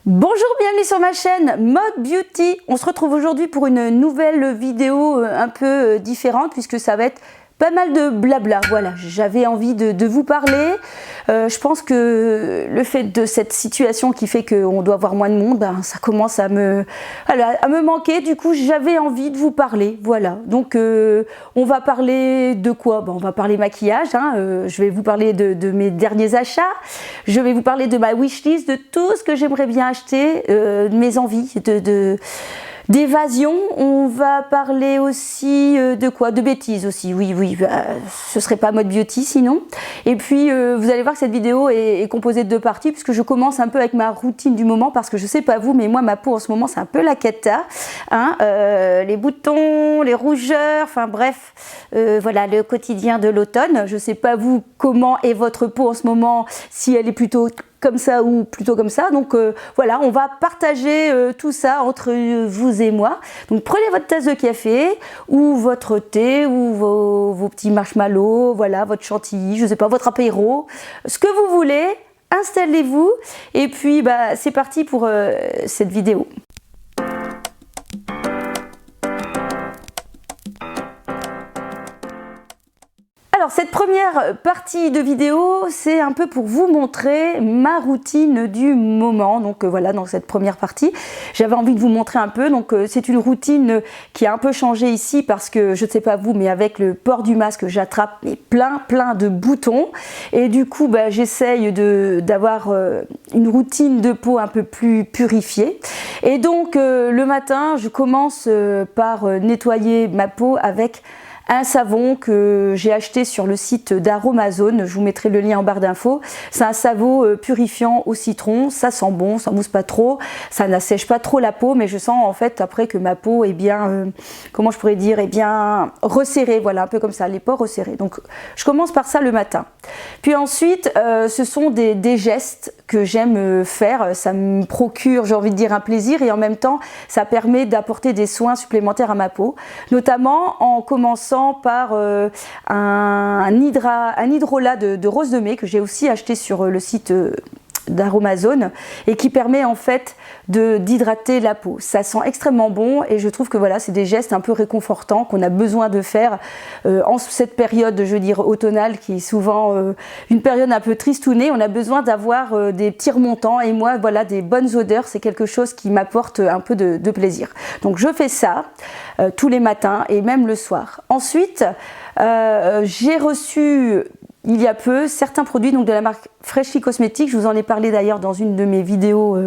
Bonjour, bienvenue sur ma chaîne Mode Beauty. On se retrouve aujourd'hui pour une nouvelle vidéo un peu différente puisque ça va être pas mal de blabla. Voilà, j'avais envie de vous parler. Je pense que le fait de cette situation qui fait qu'on doit voir moins de monde, ça commence à me manquer. Du coup, j'avais envie de vous parler. Voilà, donc on va parler de quoi? On va parler maquillage. Je vais vous parler de mes derniers achats. Je vais vous parler de ma wishlist, de tout ce que j'aimerais bien acheter, de mes envies, d'évasion. On va parler aussi de quoi? De bêtises aussi, oui, ce serait pas Mode Beauty sinon. Et puis vous allez voir que cette vidéo est composée de deux parties puisque je commence un peu avec ma routine du moment parce que je sais pas vous, mais moi ma peau en ce moment c'est un peu la cata, les boutons, les rougeurs, enfin bref, voilà le quotidien de l'automne. Je sais pas vous comment est votre peau en ce moment, si elle est plutôt comme ça ou plutôt comme ça, donc voilà, on va partager tout ça entre vous et moi. Donc prenez votre tasse de café ou votre thé ou vos petits marshmallows, voilà, votre chantilly, je sais pas, votre apéro, ce que vous voulez, installez-vous et puis c'est parti pour cette vidéo. Alors cette première partie de vidéo, c'est un peu pour vous montrer ma routine du moment. Donc voilà, dans cette première partie, j'avais envie de vous montrer un peu. Donc c'est une routine qui a un peu changé ici parce que, je ne sais pas vous, mais avec le port du masque, j'attrape plein de boutons. Et du coup, j'essaye d'avoir une routine de peau un peu plus purifiée. Et donc le matin, je commence par nettoyer ma peau avec un savon que j'ai acheté sur le site d'Aromazone, je vous mettrai le lien en barre d'infos. C'est un savon purifiant au citron, ça sent bon, ça mousse pas trop, ça n'assèche pas trop la peau, mais je sens en fait après que ma peau est bien, comment je pourrais dire, est bien resserrée, voilà, un peu comme ça, les pores resserrés. Donc je commence par ça le matin. Puis ensuite, ce sont des gestes que j'aime faire, ça me procure, j'ai envie de dire, un plaisir et en même temps, ça permet d'apporter des soins supplémentaires à ma peau, notamment en commençant par un hydrolat de rose de mai que j'ai aussi acheté sur le site d'Aromazone et qui permet en fait d'hydrater la peau. Ça sent extrêmement bon et je trouve que voilà, c'est des gestes un peu réconfortants qu'on a besoin de faire en cette période, je veux dire, automnale qui est souvent une période un peu tristounée. On a besoin d'avoir des petits remontants et moi, voilà, des bonnes odeurs, c'est quelque chose qui m'apporte un peu de plaisir. Donc je fais ça tous les matins et même le soir. Ensuite, j'ai reçu il y a peu certains produits donc de la marque Freshly Cosmetics, je vous en ai parlé d'ailleurs dans une de mes vidéos,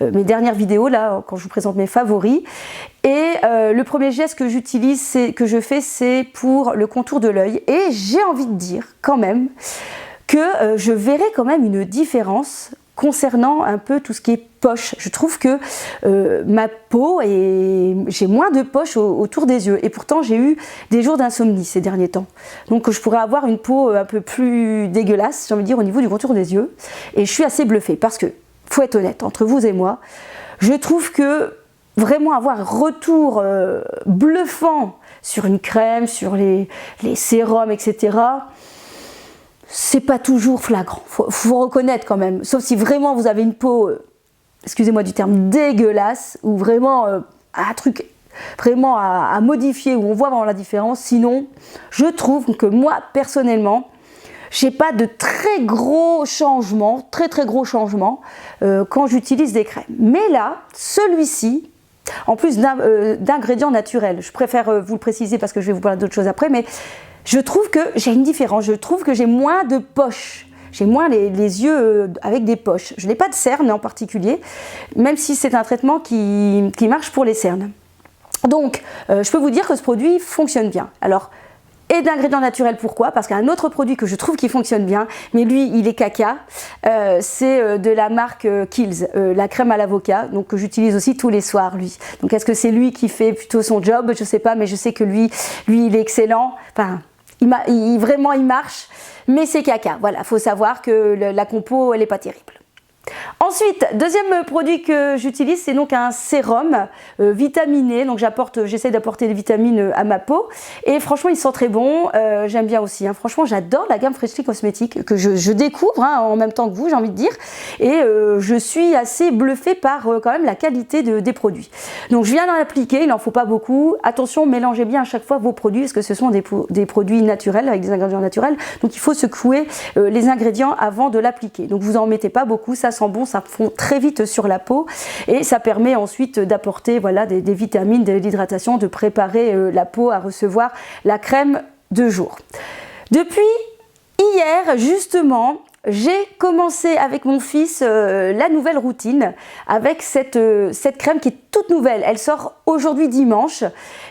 mes dernières vidéos là quand je vous présente mes favoris. Et le premier geste que j'utilise, que je fais, c'est pour le contour de l'œil. Et j'ai envie de dire quand même que je verrai quand même une différence concernant un peu tout ce qui est poche. Je trouve que ma peau j'ai moins de poches autour des yeux et pourtant j'ai eu des jours d'insomnie ces derniers temps. Donc je pourrais avoir une peau un peu plus dégueulasse, j'ai envie de dire, au niveau du contour des yeux et je suis assez bluffée parce que, faut être honnête, entre vous et moi, je trouve que vraiment avoir un retour bluffant sur une crème, sur les sérums, etc., c'est pas toujours flagrant, faut reconnaître quand même, sauf si vraiment vous avez une peau, excusez-moi du terme, dégueulasse, ou vraiment un truc vraiment à modifier, où on voit vraiment la différence. Sinon, je trouve que moi, personnellement, j'ai pas de très gros changements, très gros changements quand j'utilise des crèmes. Mais là, celui-ci, en plus d'ingrédients naturels, je préfère vous le préciser parce que je vais vous parler d'autres choses après, mais je trouve que j'ai une différence, je trouve que j'ai moins de poches, j'ai moins les yeux avec des poches. Je n'ai pas de cernes en particulier, même si c'est un traitement qui marche pour les cernes. Donc, je peux vous dire que ce produit fonctionne bien. Alors, et d'ingrédients naturels, pourquoi? Parce qu'un autre produit que je trouve qui fonctionne bien, mais lui il est caca, c'est de la marque Kiehl's, la crème à l'avocat, donc que j'utilise aussi tous les soirs lui. Donc est-ce que c'est lui qui fait plutôt son job? Je sais pas, mais je sais que lui il est excellent, enfin vraiment il marche, mais c'est caca. Voilà, faut savoir que la compo elle est pas terrible. Ensuite, deuxième produit que j'utilise, c'est donc un sérum vitaminé. Donc j'essaie d'apporter des vitamines à ma peau. Et franchement, il sent très bon. J'aime bien aussi. Hein. Franchement, j'adore la gamme Freshly Cosmetics que je découvre hein, en même temps que vous, j'ai envie de dire. Et je suis assez bluffée par quand même la qualité des produits. Donc je viens d'en appliquer. Il n'en faut pas beaucoup. Attention, mélangez bien à chaque fois vos produits parce que ce sont des produits naturels avec des ingrédients naturels. Donc il faut secouer les ingrédients avant de l'appliquer. Donc vous en mettez pas beaucoup. Ça sent bon, ça fond très vite sur la peau et ça permet ensuite d'apporter voilà, des vitamines, de l'hydratation, de préparer la peau à recevoir la crème de jour. Depuis hier, justement, j'ai commencé avec mon fils la nouvelle routine avec cette crème qui est toute nouvelle. Elle sort aujourd'hui dimanche,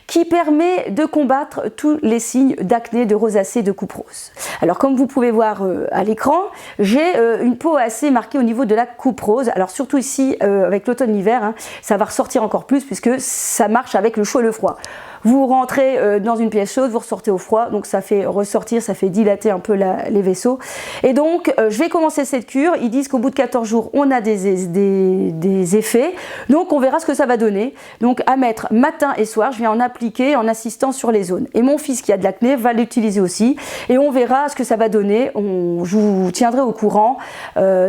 qui permet de combattre tous les signes d'acné, de rosacée, de coupe rose. Alors comme vous pouvez voir à l'écran, j'ai une peau assez marquée au niveau de la coupe rose. Alors surtout ici avec l'automne-hiver, hein, ça va ressortir encore plus puisque ça marche avec le chaud et le froid. Vous rentrez dans une pièce chaude, vous ressortez au froid, donc ça fait ressortir, ça fait dilater un peu les vaisseaux. Et donc, je vais commencer cette cure. Ils disent qu'au bout de 14 jours, on a des effets. Donc, on verra ce que ça va donner. Donc, à mettre matin et soir, je vais en appliquer en insistant sur les zones. Et mon fils qui a de l'acné va l'utiliser aussi. Et on verra ce que ça va donner. Je vous tiendrai au courant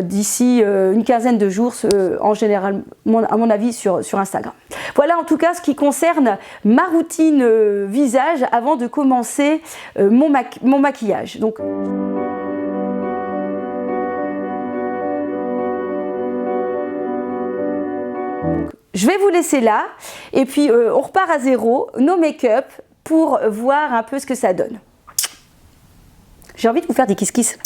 d'ici une quinzaine de jours, en général, à mon avis, sur Instagram. Voilà en tout cas ce qui concerne ma routine visage avant de commencer mon maquillage. Donc, je vais vous laisser là et puis on repart à zéro, nos make-up, pour voir un peu ce que ça donne. J'ai envie de vous faire des kiss-kiss.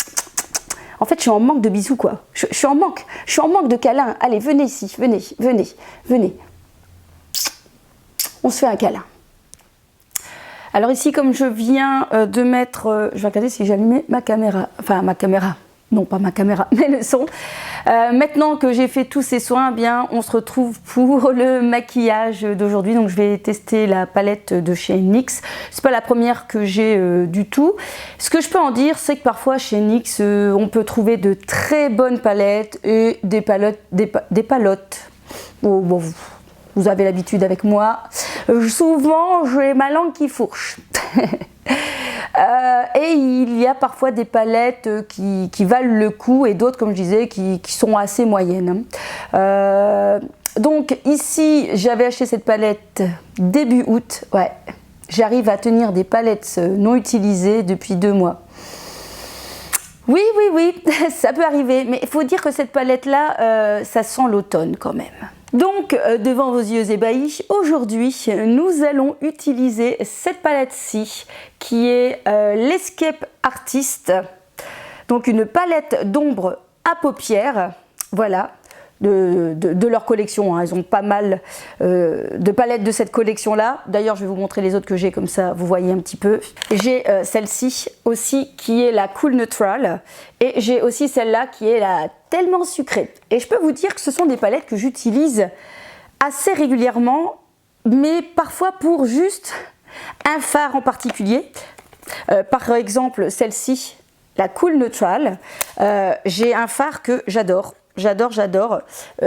En fait, je suis en manque de bisous, quoi. Je suis en manque de câlins. Allez, venez ici, venez. On se fait un câlin. Alors ici, comme je viens de mettre, je vais regarder si j'ai allumé ma caméra, non pas ma caméra, mais le son. Maintenant que j'ai fait tous ces soins, eh bien, on se retrouve pour le maquillage d'aujourd'hui. Donc je vais tester la palette de chez NYX. C'est pas la première que j'ai du tout. Ce que je peux en dire, c'est que parfois chez NYX, on peut trouver de très bonnes palettes et des palottes. Bon, vous avez l'habitude avec moi. Souvent, j'ai ma langue qui fourche. Et il y a parfois des palettes qui valent le coup et d'autres, comme je disais, qui sont assez moyennes. Donc ici, j'avais acheté cette palette début août. Ouais, j'arrive à tenir des palettes non utilisées depuis 2 mois. Oui, ça peut arriver. Mais il faut dire que cette palette-là, ça sent l'automne quand même. Donc, devant vos yeux ébahis, aujourd'hui, nous allons utiliser cette palette-ci, qui est l'Escape Artist. Donc, une palette d'ombre à paupières, voilà, de leur collection. Hein. Ils ont pas mal de palettes de cette collection-là. D'ailleurs, je vais vous montrer les autres que j'ai, comme ça, vous voyez un petit peu. J'ai celle-ci aussi, qui est la Cool Neutral. Et j'ai aussi celle-là, qui est la Tellement Sucrée. Et je peux vous dire que ce sont des palettes que j'utilise assez régulièrement, mais parfois pour juste un fard en particulier. Par exemple, celle-ci, la Cool Neutral. J'ai un fard que j'adore. J'adore.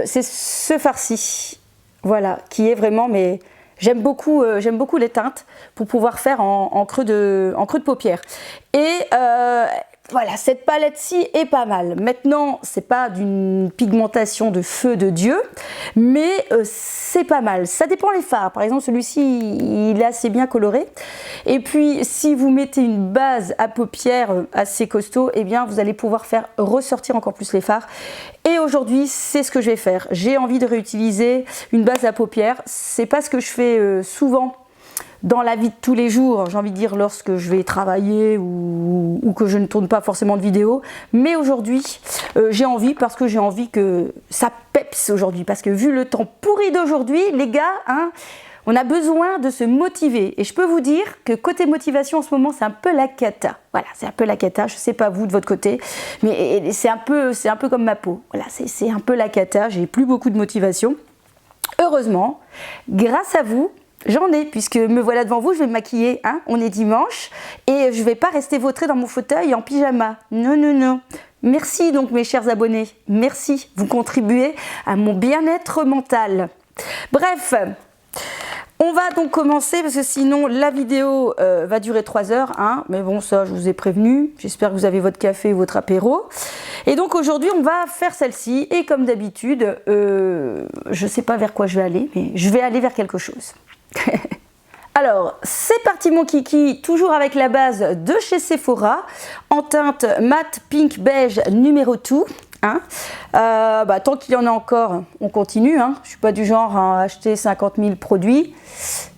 C'est ce fard-ci, voilà, qui est vraiment, mais j'aime beaucoup les teintes pour pouvoir faire en creux de paupières. Et voilà, cette palette-ci est pas mal. Maintenant, c'est pas d'une pigmentation de feu de Dieu, mais c'est pas mal. Ça dépend les fards. Par exemple, celui-ci, il est assez bien coloré. Et puis, si vous mettez une base à paupières assez costaud, eh bien, vous allez pouvoir faire ressortir encore plus les fards. Et aujourd'hui, c'est ce que je vais faire. J'ai envie de réutiliser une base à paupières. C'est pas ce que je fais souvent dans la vie de tous les jours, j'ai envie de dire lorsque je vais travailler ou que je ne tourne pas forcément de vidéos. Mais aujourd'hui, j'ai envie parce que j'ai envie que ça peps aujourd'hui. Parce que vu le temps pourri d'aujourd'hui, les gars, hein, on a besoin de se motiver. Et je peux vous dire que côté motivation en ce moment, c'est un peu la cata. Voilà, c'est un peu la cata. Je sais pas vous de votre côté, mais c'est un peu comme ma peau. Voilà, c'est un peu la cata. J'ai plus beaucoup de motivation. Heureusement, grâce à vous, j'en ai, puisque me voilà devant vous, je vais me maquiller, hein, on est dimanche, et je vais pas rester vautrée dans mon fauteuil en pyjama. Non. Merci donc mes chers abonnés, merci, vous contribuez à mon bien-être mental. Bref, on va donc commencer parce que sinon la vidéo va durer 3 heures, hein, mais bon ça je vous ai prévenu, j'espère que vous avez votre café, votre apéro. Et donc aujourd'hui on va faire celle-ci et comme d'habitude, je sais pas vers quoi je vais aller, mais je vais aller vers quelque chose. Alors, c'est parti mon kiki, toujours avec la base de chez Sephora, en teinte mat pink beige numéro 2. Hein. Tant qu'il y en a encore, on continue. Hein. Je ne suis pas du genre à acheter 50 000 produits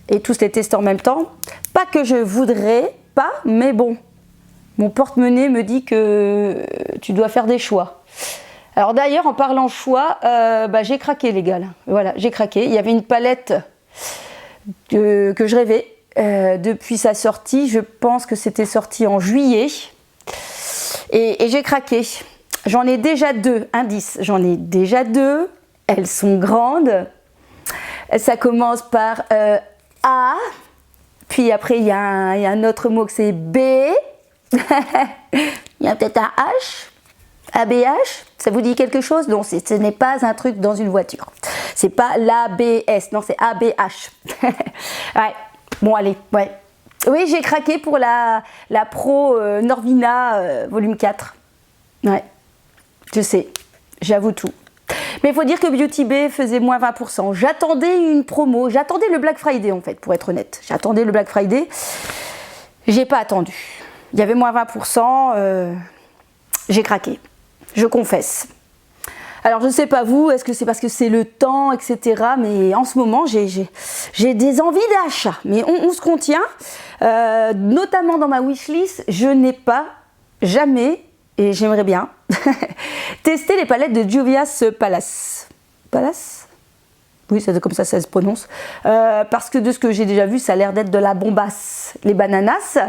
et tous les tester en même temps. Pas que je voudrais pas, mais bon, mon porte-monnaie me dit que tu dois faire des choix. Alors d'ailleurs, en parlant choix, j'ai craqué les gars. Là. Voilà, j'ai craqué. Il y avait une palette que je rêvais depuis sa sortie. Je pense que c'était sorti en juillet et j'ai craqué. J'en ai déjà 2, indice, j'en ai déjà 2, elles sont grandes. Ça commence par A, puis après il y a un autre mot que c'est B, il y a peut-être un H, ABH, ça vous dit quelque chose? Non, ce n'est pas un truc dans une voiture. C'est pas l'ABS, non, c'est ABH. Ouais, bon allez, ouais. Oui, j'ai craqué pour la Pro Norvina volume 4. Ouais, je sais, j'avoue tout. Mais il faut dire que Beauty Bay faisait moins 20%. J'attendais une promo, j'attendais le Black Friday en fait, pour être honnête. J'attendais le Black Friday, j'ai pas attendu. Il y avait moins 20%, j'ai craqué, je confesse. Alors je ne sais pas vous, est-ce que c'est parce que c'est le temps, etc. Mais en ce moment, j'ai des envies d'achat. Mais on se contient. Notamment dans ma wishlist, je n'ai pas jamais, et j'aimerais bien, tester les palettes de Juvia's Palace. Palace? Oui, c'est comme ça se prononce. Parce que de ce que j'ai déjà vu, ça a l'air d'être de la bombasse, les bananas.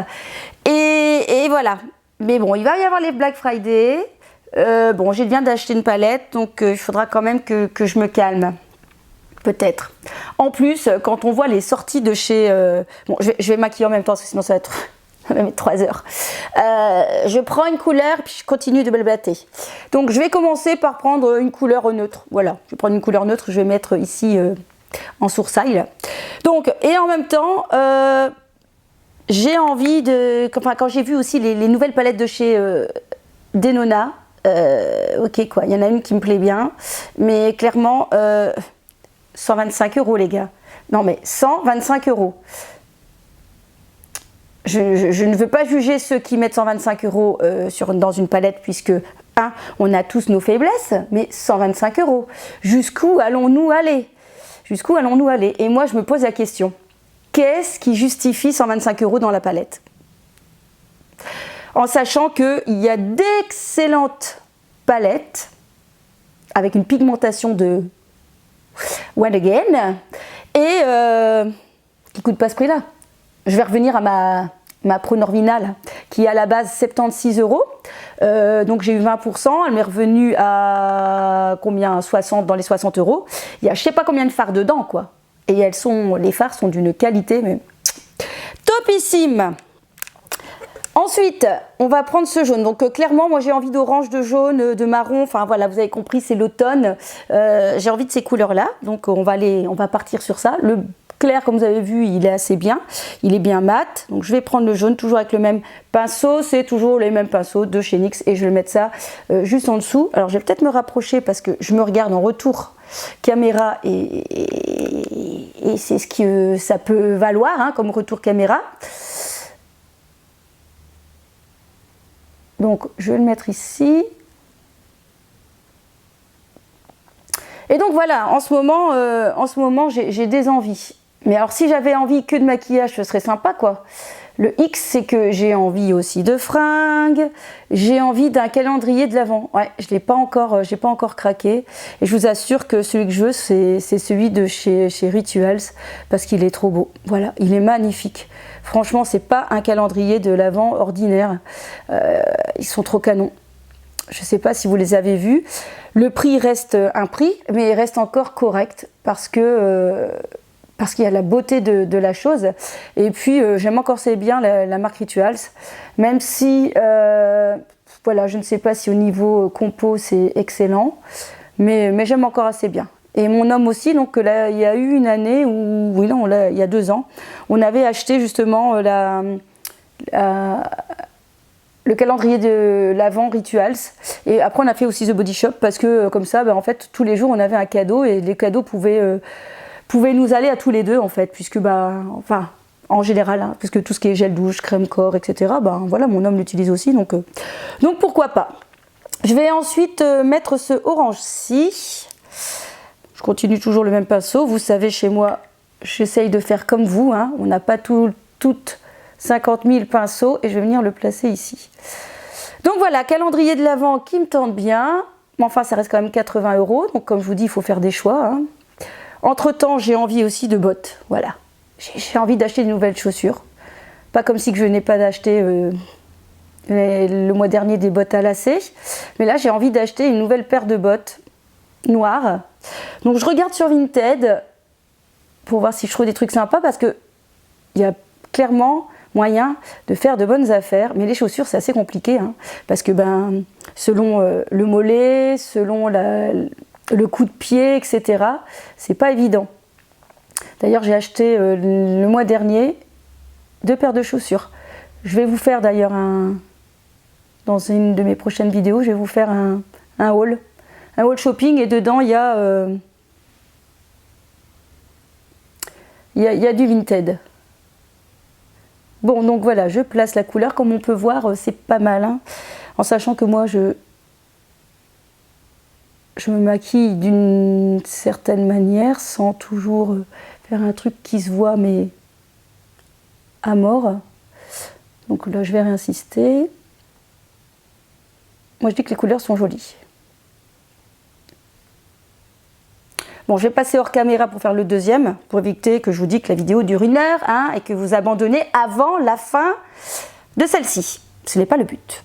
Et voilà. Mais bon, il va y avoir les Black Friday. Bon, j'ai bien d'acheter une palette, donc il faudra quand même que je me calme. Peut-être. En plus, quand on voit les sorties de chez... Bon, je vais maquiller en même temps, parce que sinon ça va mettre 3 heures. Je prends une couleur, puis je continue de blablater. Donc je vais commencer par prendre une couleur neutre. Voilà, je vais prendre une couleur neutre, je vais mettre ici en sourcil. Donc, et en même temps... j'ai envie de... Enfin, quand j'ai vu aussi les nouvelles palettes de chez Denona, ok quoi, il y en a une qui me plaît bien, mais clairement 125 € les gars. Non mais 125 €. Je ne veux pas juger ceux qui mettent 125 € dans une palette puisque on a tous nos faiblesses, mais 125 €. Jusqu'où allons-nous aller? Jusqu'où allons-nous aller? Et moi je me pose la question, qu'est-ce qui justifie 125 € dans la palette? En sachant qu'il y a d'excellentes palettes avec une pigmentation de One Again et qui ne coûte pas ce prix-là. Je vais revenir à ma Pro Norvina là, qui est à la base 76 €. Donc j'ai eu 20%, elle m'est revenue à combien? 60, dans les 60 €. Il y a je sais pas combien de fards dedans quoi. Et les fards sont d'une qualité mais topissime. Ensuite, on va prendre ce jaune. Donc clairement, moi j'ai envie d'orange, de jaune, de marron. Enfin voilà, vous avez compris, c'est l'automne. J'ai envie de ces couleurs-là. Donc on va partir sur ça. Le clair, comme vous avez vu, il est assez bien. Il est bien mat. Donc je vais prendre le jaune, toujours avec le même pinceau. C'est toujours les mêmes pinceaux de chez NYX. Et je vais mettre ça juste en dessous. Alors je vais peut-être me rapprocher parce que je me regarde en retour caméra et c'est ce que ça peut valoir hein, comme retour caméra. Donc je vais le mettre ici. Et donc voilà, en ce moment j'ai des envies. Mais alors si j'avais envie que de maquillage, ce serait sympa quoi. Le X, c'est que j'ai envie aussi de fringues, j'ai envie d'un calendrier de l'Avent. Ouais, je l'ai pas encore, j'ai pas encore craqué. Et je vous assure que celui que je veux, c'est celui de chez Rituals, parce qu'il est trop beau. Voilà, il est magnifique. Franchement, c'est pas un calendrier de l'Avent ordinaire. Ils sont trop canons. Je sais pas si vous les avez vus. Le prix reste un prix, mais il reste encore correct, parce qu'il y a la beauté de la chose. Et puis j'aime encore assez bien la marque Rituals, même si voilà, je ne sais pas si au niveau compo c'est excellent, mais j'aime encore assez bien. Et mon homme aussi, donc là, il y a eu une année où, oui non, là, il y a 2 ans, on avait acheté justement le calendrier de l'Avent Rituals. Et après, on a fait aussi The Body Shop parce que comme ça, en fait, tous les jours, on avait un cadeau et les cadeaux pouvaient nous aller à tous les deux, en fait, puisque, enfin, en général, hein, puisque tout ce qui est gel douche, crème corps, etc., voilà, mon homme l'utilise aussi, donc pourquoi pas. Je vais ensuite mettre ce orange-ci. Je continue toujours le même pinceau. Vous savez, chez moi, j'essaye de faire comme vous. Hein. On n'a pas toutes 50 000 pinceaux et je vais venir le placer ici. Donc voilà, calendrier de l'Avent qui me tente bien. Mais enfin, ça reste quand même 80 €. Donc comme je vous dis, il faut faire des choix. Hein. Entre-temps, j'ai envie aussi de bottes. Voilà. J'ai envie d'acheter de nouvelles chaussures. Pas comme si que je n'ai pas d'acheter le mois dernier des bottes à lacets. Mais là, j'ai envie d'acheter une nouvelle paire de bottes noires. Donc je regarde sur Vinted pour voir si je trouve des trucs sympas parce que il y a clairement moyen de faire de bonnes affaires. Mais les chaussures, c'est assez compliqué. Hein, parce que selon le mollet, selon le coup de pied, etc., c'est pas évident. D'ailleurs, j'ai acheté le mois dernier 2 paires de chaussures. Je vais vous faire d'ailleurs dans une de mes prochaines vidéos, je vais vous faire un haul shopping et dedans il y a du Vinted. Bon, donc voilà, je place la couleur. Comme on peut voir, c'est pas mal. Hein, en sachant que moi, je me maquille d'une certaine manière sans toujours faire un truc qui se voit, mais à mort. Donc là, je vais réinsister. Moi, je dis que les couleurs sont jolies. Bon, je vais passer hors caméra pour faire le deuxième, pour éviter que je vous dise que la vidéo dure 1 heure hein, et que vous abandonnez avant la fin de celle-ci. Ce n'est pas le but.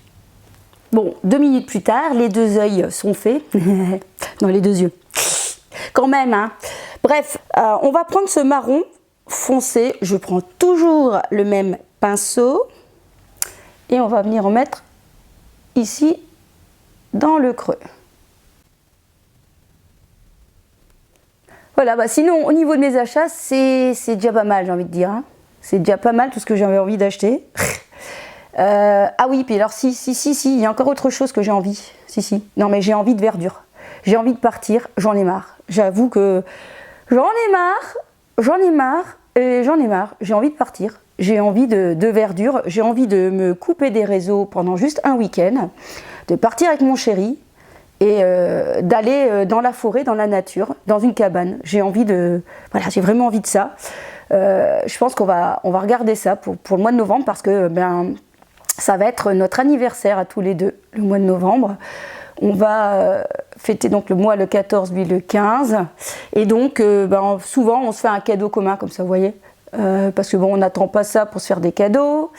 Bon, 2 minutes plus tard, les 2 œils sont faits. Non, les 2 yeux. Quand même, hein. Bref, on va prendre ce marron foncé. Je prends toujours le même pinceau. Et on va venir en mettre ici, dans le creux. Voilà, sinon au niveau de mes achats, c'est déjà pas mal, j'ai envie de dire. Hein. C'est déjà pas mal tout ce que j'avais envie d'acheter. Ah oui, puis alors si, il y a encore autre chose que j'ai envie. Si. Non mais j'ai envie de verdure. J'ai envie de partir, j'en ai marre. J'avoue que j'en ai marre. J'ai envie de partir. J'ai envie de verdure. J'ai envie de me couper des réseaux pendant juste un week-end. De partir avec mon chéri. Et d'aller dans la forêt, dans la nature, dans une cabane. J'ai envie de... Voilà, j'ai vraiment envie de ça. Je pense qu'on va regarder ça pour le mois de novembre parce que ça va être notre anniversaire à tous les deux, le mois de novembre. On va fêter donc le mois le 14, lui le 15. Et donc, souvent, on se fait un cadeau commun, comme ça, vous voyez. Parce que on n'attend pas ça pour se faire des cadeaux.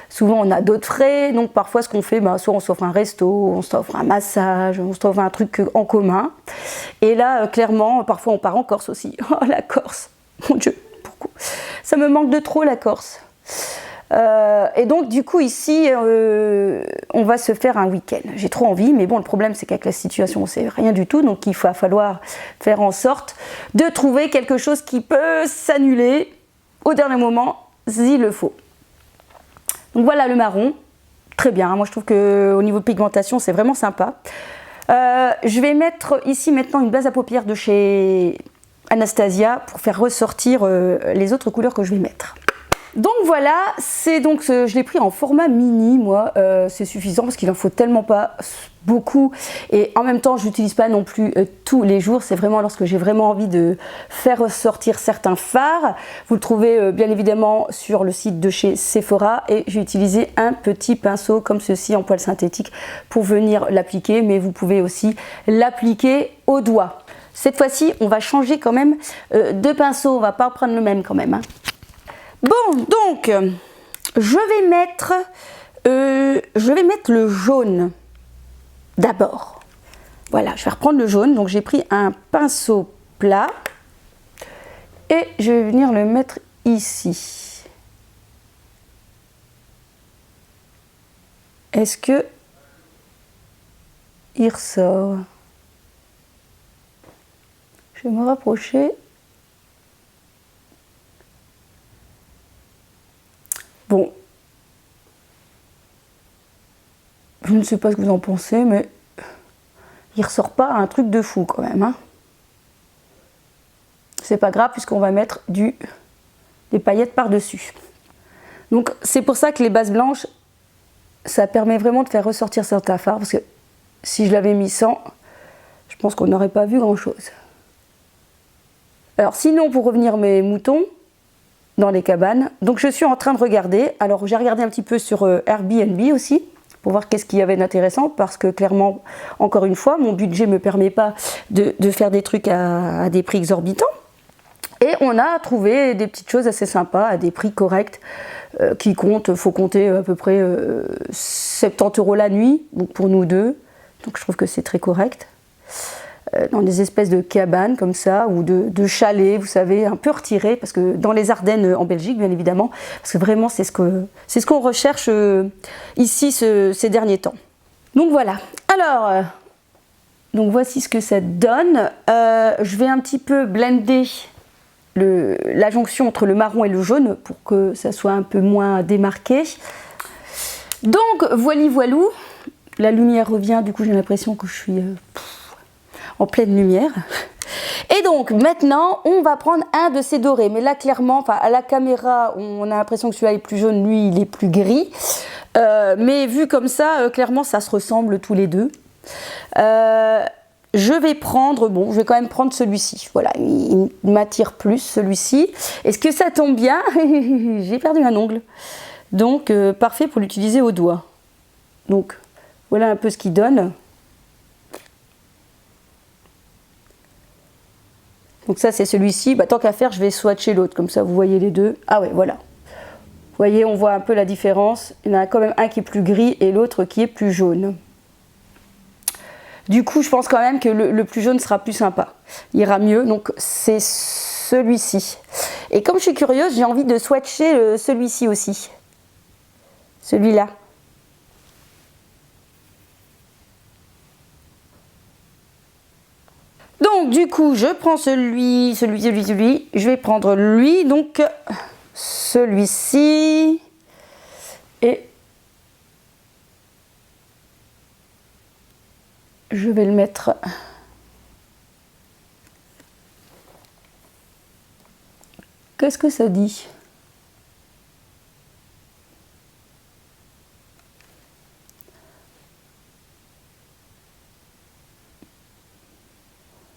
Souvent on a d'autres frais, donc parfois ce qu'on fait, soit on s'offre un resto, on s'offre un massage, on s'offre un truc en commun. Et là, clairement, parfois on part en Corse aussi. Oh la Corse, mon Dieu, pourquoi? Ça me manque de trop la Corse. Et donc du coup ici, on va se faire un week-end. J'ai trop envie, mais bon, le problème c'est qu'avec la situation, c'est rien du tout, donc il va falloir faire en sorte de trouver quelque chose qui peut s'annuler au dernier moment, s'il le faut. Donc voilà le marron, très bien, moi je trouve qu'au niveau de pigmentation c'est vraiment sympa. Je vais mettre ici maintenant une base à paupières de chez Anastasia pour faire ressortir les autres couleurs que je vais mettre. Donc voilà, je l'ai pris en format mini, moi, c'est suffisant parce qu'il en faut tellement pas beaucoup et en même temps je n'utilise pas non plus tous les jours, c'est vraiment lorsque j'ai vraiment envie de faire ressortir certains fards. Vous le trouvez bien évidemment sur le site de chez Sephora et j'ai utilisé un petit pinceau comme ceci en poil synthétique pour venir l'appliquer, mais vous pouvez aussi l'appliquer au doigt. Cette fois-ci on va changer quand même de pinceau, on va pas prendre le même quand même. Hein. Bon, donc, je vais mettre le jaune d'abord. Voilà, je vais reprendre le jaune. Donc, j'ai pris un pinceau plat et je vais venir le mettre ici. Est-ce que il ressort. Je vais me rapprocher. Bon. Je ne sais pas ce que vous en pensez, mais il ressort pas un truc de fou quand même. Hein. C'est pas grave puisqu'on va mettre des paillettes par-dessus. Donc c'est pour ça que les bases blanches, ça permet vraiment de faire ressortir certains fards. Parce que si je l'avais mis sans, je pense qu'on n'aurait pas vu grand-chose. Alors sinon, pour revenir mes moutons dans les cabanes, donc je suis en train de regarder. Alors j'ai regardé un petit peu sur Airbnb aussi, pour voir qu'est-ce qu'il y avait d'intéressant, parce que clairement, encore une fois, mon budget ne me permet pas de faire des trucs à des prix exorbitants. Et on a trouvé des petites choses assez sympas, à des prix corrects, qui comptent, il faut compter à peu près 70 € la nuit, donc pour nous deux. Donc je trouve que c'est très correct. Dans des espèces de cabanes comme ça, ou de chalets, vous savez, un peu retirés, parce que dans les Ardennes en Belgique, bien évidemment, parce que vraiment c'est ce qu'on recherche ici ces derniers temps. Donc voilà. Alors, donc voici ce que ça donne. Je vais un petit peu blender la jonction entre le marron et le jaune pour que ça soit un peu moins démarqué. Donc voilou, la lumière revient, du coup j'ai l'impression que je suis en pleine lumière. Et donc maintenant on va prendre un de ces dorés, mais là clairement, enfin à la caméra on a l'impression que celui-là est plus jaune, lui il est plus gris, mais vu comme ça clairement ça se ressemble tous les deux. Je vais prendre, je vais quand même prendre celui-ci, voilà, il m'attire plus celui-ci. Est-ce que ça tombe bien? J'ai perdu un ongle, donc parfait pour l'utiliser au doigt. Donc voilà un peu ce qu'il donne. Donc ça c'est celui-ci, tant qu'à faire je vais swatcher l'autre, comme ça vous voyez les deux. Ah ouais, voilà. Vous voyez, on voit un peu la différence, il y en a quand même un qui est plus gris et l'autre qui est plus jaune. Du coup, je pense quand même que le plus jaune sera plus sympa. Il ira mieux, donc c'est celui-ci. Et comme je suis curieuse, j'ai envie de swatcher celui-ci aussi. Celui-là. Donc du coup, je prends celui. Je vais prendre lui, donc celui-ci. Et je vais le mettre qu'est-ce que ça dit?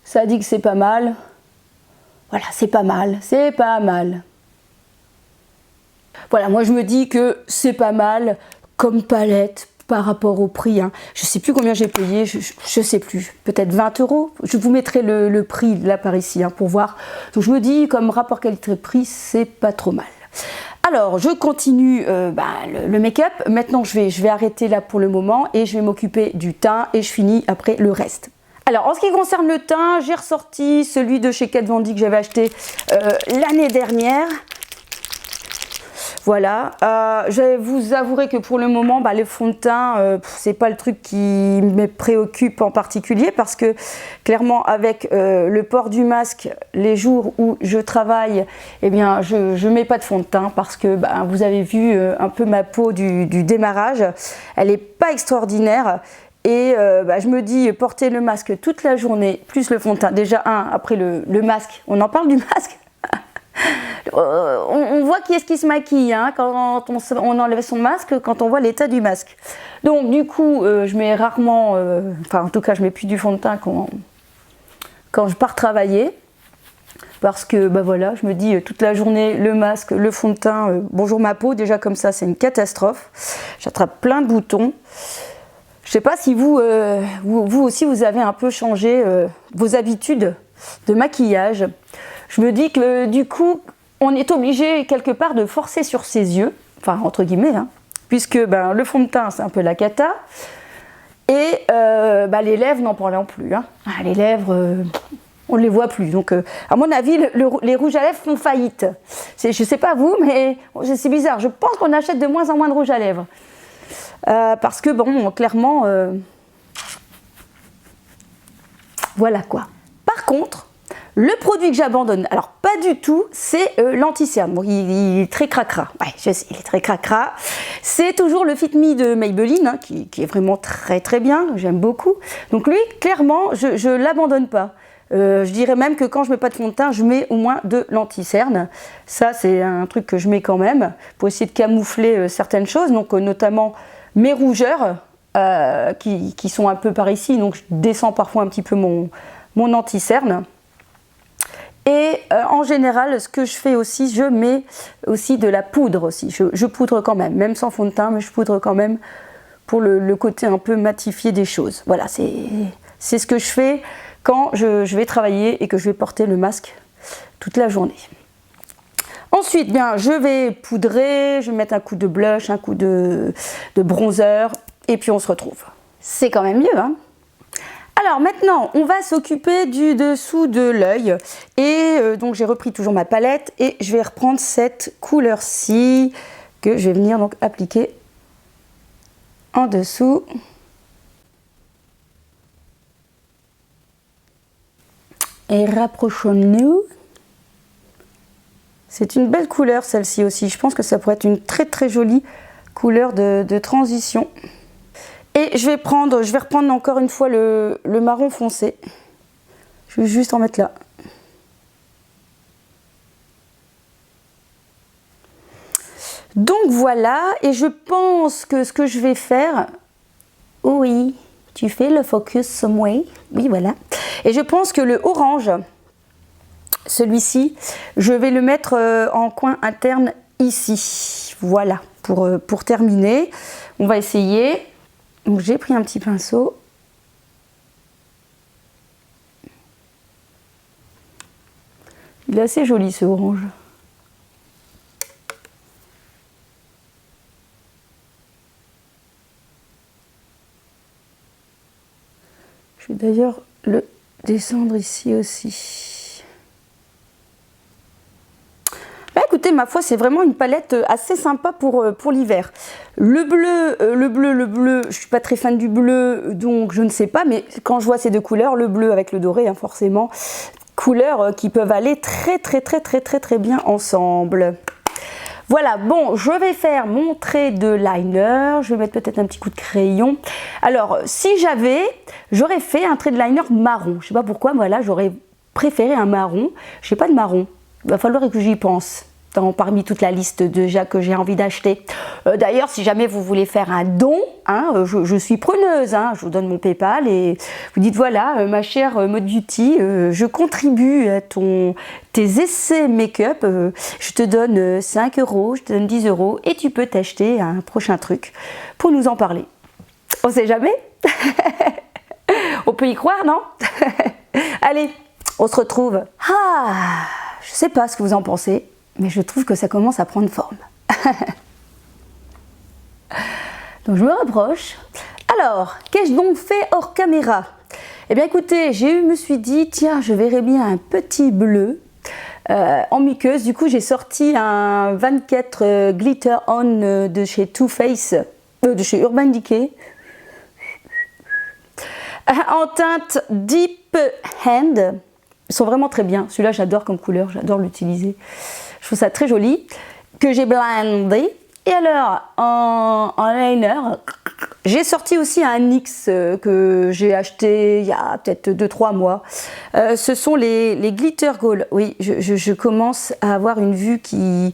Ça dit que c'est pas mal. Voilà, c'est pas mal, c'est pas mal. Voilà, moi je me dis que c'est pas mal comme palette par rapport au prix. Hein. Je sais plus combien j'ai payé, je sais plus, peut-être 20 €. Je vous mettrai le prix là par ici pour voir. Donc je me dis, comme rapport qualité-prix, c'est pas trop mal. Alors, je continue le make-up. Maintenant, je vais arrêter là pour le moment et je vais m'occuper du teint et je finis après le reste. Alors, en ce qui concerne le teint, j'ai ressorti celui de chez Kat Von D que j'avais acheté l'année dernière. Voilà, je vous avouerai que pour le moment, les fonds de teint, c'est pas le truc qui me préoccupe en particulier parce que clairement avec le port du masque, les jours où je travaille, eh bien je mets pas de fond de teint parce que vous avez vu un peu ma peau du démarrage, elle est pas extraordinaire. Et je me dis porter le masque toute la journée plus le fond de teint, déjà après le masque, on en parle du masque. On voit qui est-ce qui se maquille quand on enlève son masque, quand on voit l'état du masque. Donc du coup je mets rarement, en tout cas je mets plus du fond de teint quand je pars travailler. Parce que voilà, je me dis toute la journée le masque, le fond de teint, bonjour ma peau, déjà comme ça c'est une catastrophe. J'attrape plein de boutons. Je sais pas si vous aussi vous avez un peu changé vos habitudes de maquillage. Je me dis que du coup, on est obligé quelque part de forcer sur ses yeux, enfin entre guillemets, puisque le fond de teint c'est un peu la cata, et les lèvres n'en parlons plus. Les lèvres, on ne les voit plus. Donc à mon avis, les rouges à lèvres font faillite. Je ne sais pas vous, mais c'est bizarre. Je pense qu'on achète de moins en moins de rouge à lèvres. Parce que clairement... Voilà quoi. Par contre, le produit que j'abandonne, alors pas du tout, c'est l'anti-cerne. Bon, il est très cracra. Ouais, je sais, il est très cracra. C'est toujours le Fit Me de Maybelline, hein, qui est vraiment très très bien. J'aime beaucoup. Donc lui, clairement, je ne l'abandonne pas. Je dirais même que quand je mets pas de fond de teint, je mets au moins de l'anti-cerne. Ça, c'est un truc que je mets quand même pour essayer de camoufler certaines choses, donc notamment mes rougeurs qui sont un peu par ici. Donc je descends parfois un petit peu mon anti-cerne. Et en général, ce que je fais aussi, je mets aussi de la poudre aussi. Je poudre quand même sans fond de teint, mais je poudre quand même pour le côté un peu matifié des choses. Voilà, c'est ce que je fais quand je vais travailler et que je vais porter le masque toute la journée. Ensuite, bien, je vais poudrer, je vais mettre un coup de blush, un coup de bronzer, et puis on se retrouve. C'est quand même mieux, hein? Alors maintenant, on va s'occuper du dessous de l'œil. Et donc j'ai repris toujours ma palette et je vais reprendre cette couleur-ci que je vais venir donc appliquer en dessous. Et rapprochons-nous. C'est une belle couleur celle-ci aussi. Je pense que ça pourrait être une très très jolie couleur de transition. Et je vais reprendre encore une fois le marron foncé. Je vais juste en mettre là. Donc voilà, et je pense que ce que je vais faire... Oui, tu fais le focus some way. Oui, voilà. Et je pense que le orange, celui-ci, je vais le mettre en coin interne ici. Voilà, pour terminer. On va essayer. Donc j'ai pris un petit pinceau. Il est assez joli ce orange. Je vais d'ailleurs le descendre ici aussi. Bah écoutez, ma foi, c'est vraiment une palette assez sympa pour l'hiver. Le bleu, je suis pas très fan du bleu, donc je ne sais pas, mais quand je vois ces deux couleurs, le bleu avec le doré, hein, forcément, couleurs qui peuvent aller très bien ensemble. Voilà, bon, je vais faire mon trait de liner, je vais mettre peut-être un petit coup de crayon. Alors, si j'aurais fait un trait de liner marron. Je sais pas pourquoi, voilà, j'aurais préféré un marron. Je n'ai pas de marron, il va falloir que j'y pense. Parmi toute la liste déjà que j'ai envie d'acheter. D'ailleurs, si jamais vous voulez faire un don, hein, je suis preneuse, hein, je vous donne mon PayPal et vous dites voilà, ma chère Mode Beauty, je contribue à tes essais make-up, je te donne 5 €, je te donne 10 € et tu peux t'acheter un prochain truc pour nous en parler. On sait jamais. On peut y croire, non? Allez, on se retrouve. Ah, je sais pas ce que vous en pensez. Mais je trouve que ça commence à prendre forme. Donc je me rapproche. Alors, qu'ai-je donc fait hors caméra? Eh bien écoutez, je me suis dit, tiens, je verrais bien un petit bleu en muqueuse. Du coup, j'ai sorti un 24 Glitter On de chez Too Faced, de chez Urban Decay. En teinte Deep Hand. Ils sont vraiment très bien. Celui-là, j'adore comme couleur, j'adore l'utiliser. Je trouve ça très joli. Que j'ai blendé. Et alors, en liner, j'ai sorti aussi un NYX que j'ai acheté il y a peut-être 2-3 mois. Ce sont les Glitter Gold. Oui, je commence à avoir une vue qui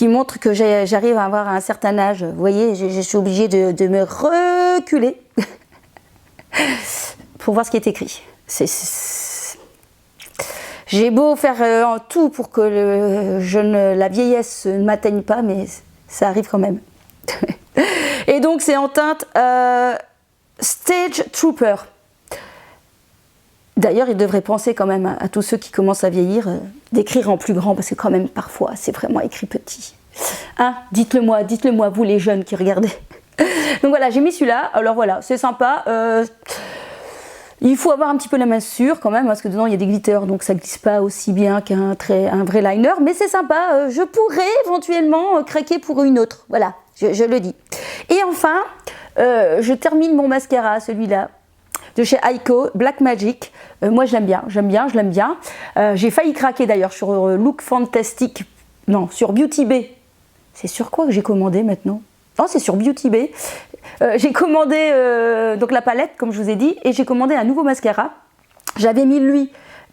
montre que j'arrive à avoir un certain âge. Vous voyez, je suis obligée de me reculer pour voir ce qui est écrit. J'ai beau faire en tout pour que la vieillesse ne m'atteigne pas, mais ça arrive quand même. Et donc c'est en teinte Stage Trooper. D'ailleurs, il devrait penser quand même à tous ceux qui commencent à vieillir, d'écrire en plus grand, parce que quand même parfois c'est vraiment écrit petit. Hein, dites-le moi, vous les jeunes qui regardez. Donc voilà, j'ai mis celui-là. Alors voilà, c'est sympa. Il faut avoir un petit peu la main sûre quand même, parce que dedans il y a des glitters, donc ça glisse pas aussi bien qu'un vrai liner, mais c'est sympa. Je pourrais éventuellement craquer pour une autre, voilà, je le dis. Et enfin, je termine mon mascara, celui-là. de chez Aiko, Black Magic. Moi je l'aime bien, je l'aime bien. J'ai failli craquer d'ailleurs sur Look Fantastic, non, sur Beauty Bay. C'est sur quoi que j'ai commandé maintenant? Non, c'est sur Beauty Bay. J'ai commandé donc la palette, comme je vous ai dit, et j'ai commandé un nouveau mascara. J'avais mis lui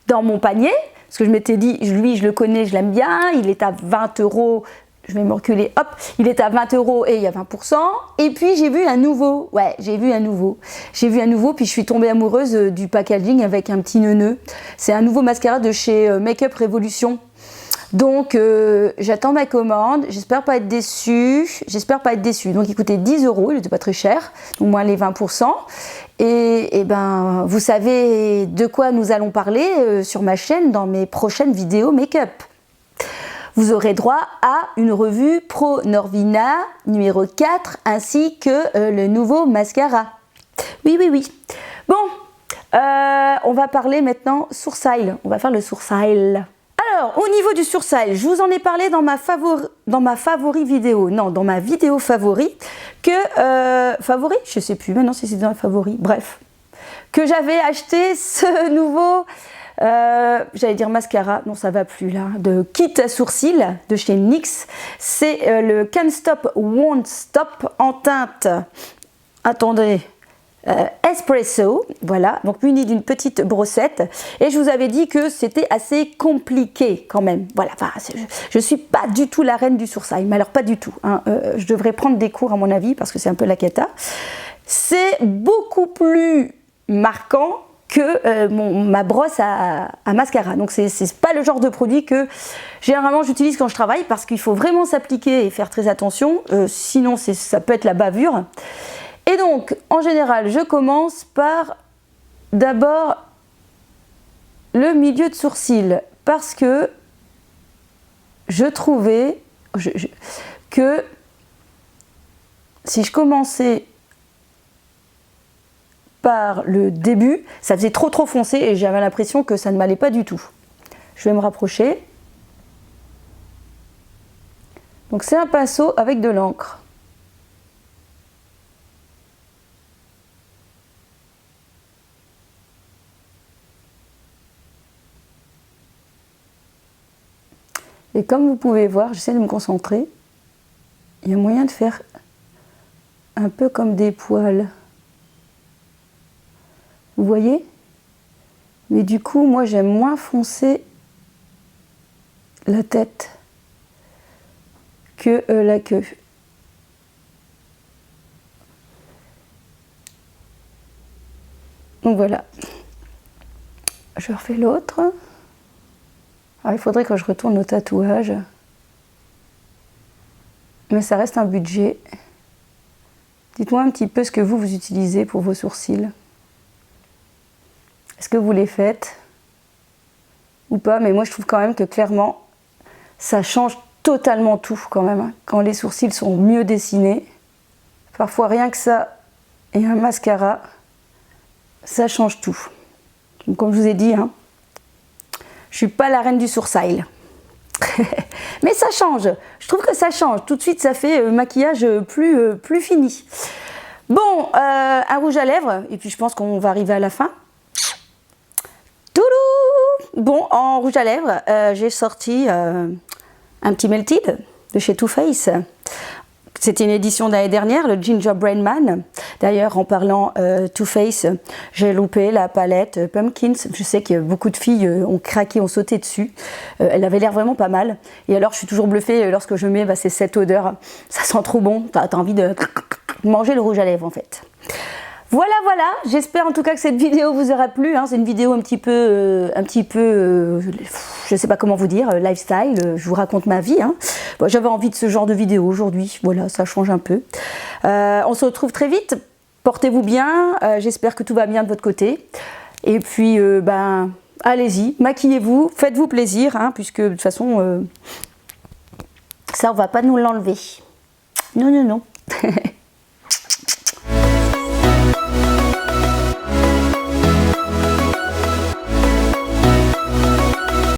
dans mon panier, parce que je m'étais dit, lui je le connais, je l'aime bien, il est à 20 €. Je vais me reculer, hop, il est à 20 € et il y a 20%. Et puis j'ai vu un nouveau, ouais, j'ai vu un nouveau, puis je suis tombée amoureuse du packaging avec un petit neuneu. C'est un nouveau mascara de chez Make-up Revolution. Donc j'attends ma commande, j'espère pas être déçue, Donc il coûtait 10 €, il n'était pas très cher, donc moins les 20%. Et ben vous savez de quoi nous allons parler sur ma chaîne dans mes prochaines vidéos make-up. Vous aurez droit à une revue Pro Norvina numéro 4 ainsi que le nouveau mascara. Oui. Bon, on va parler maintenant sourcil. On va faire le sourcil. Alors, au niveau du sourcil, je vous en ai parlé dans ma vidéo favori, favori, je sais plus maintenant si c'est dans les favoris, bref, que j'avais acheté ce nouveau, j'allais dire mascara, non ça va plus là, de kit à sourcils de chez NYX. C'est le Can't Stop Won't Stop en teinte, attendez, espresso, voilà, donc muni d'une petite brossette, et je vous avais dit que c'était assez compliqué quand même, voilà, enfin, je suis pas du tout la reine du sourcil, mais alors pas du tout, hein. Je devrais prendre des cours à mon avis, parce que c'est un peu la cata. C'est beaucoup plus marquant que ma brosse à mascara, donc c'est pas le genre de produit que généralement j'utilise quand je travaille, parce qu'il faut vraiment s'appliquer et faire très attention, sinon ça peut être la bavure. Et donc, en général, je commence par d'abord le milieu de sourcil, parce que je trouvais que si je commençais par le début, ça faisait trop foncé et j'avais l'impression que ça ne m'allait pas du tout. Je vais me rapprocher. Donc c'est un pinceau avec de l'encre. Et comme vous pouvez voir, j'essaie de me concentrer. Il y a moyen de faire un peu comme des poils. Vous voyez? Mais du coup, moi j'aime moins foncer la tête que la queue. Donc voilà. Je refais l'autre. Alors, il faudrait que je retourne au tatouage. Mais ça reste un budget. Dites-moi un petit peu ce que vous utilisez pour vos sourcils. Est-ce que vous les faites ou pas? Mais moi je trouve quand même que clairement ça change totalement tout quand même, hein. Quand les sourcils sont mieux dessinés, parfois rien que ça et un mascara, ça change tout. Donc, comme je vous ai dit, hein, je suis pas la reine du sourcil. Mais ça change, je trouve que ça change, tout de suite ça fait maquillage plus fini. Bon, un rouge à lèvres, et puis je pense qu'on va arriver à la fin. Toulou! Bon, en rouge à lèvres, j'ai sorti un petit Melted de chez Too Faced. C'était une édition d'année dernière, le Gingerbread Man. D'ailleurs, en parlant Too Faced, j'ai loupé la palette Pumpkins. Je sais que beaucoup de filles ont craqué, ont sauté dessus. Elle avait l'air vraiment pas mal. Et alors, je suis toujours bluffée lorsque je mets c'est cette odeur. Ça sent trop bon. T'as envie de manger le rouge à lèvres, en fait. Voilà, j'espère en tout cas que cette vidéo vous aura plu, hein. C'est une vidéo un petit peu, je sais pas comment vous dire, lifestyle, je vous raconte ma vie, hein. Bon, j'avais envie de ce genre de vidéo aujourd'hui, voilà, ça change un peu. On se retrouve très vite, portez-vous bien, j'espère que tout va bien de votre côté. Et puis, allez-y, maquillez-vous, faites-vous plaisir, hein, puisque de toute façon, ça on va pas nous l'enlever. Non.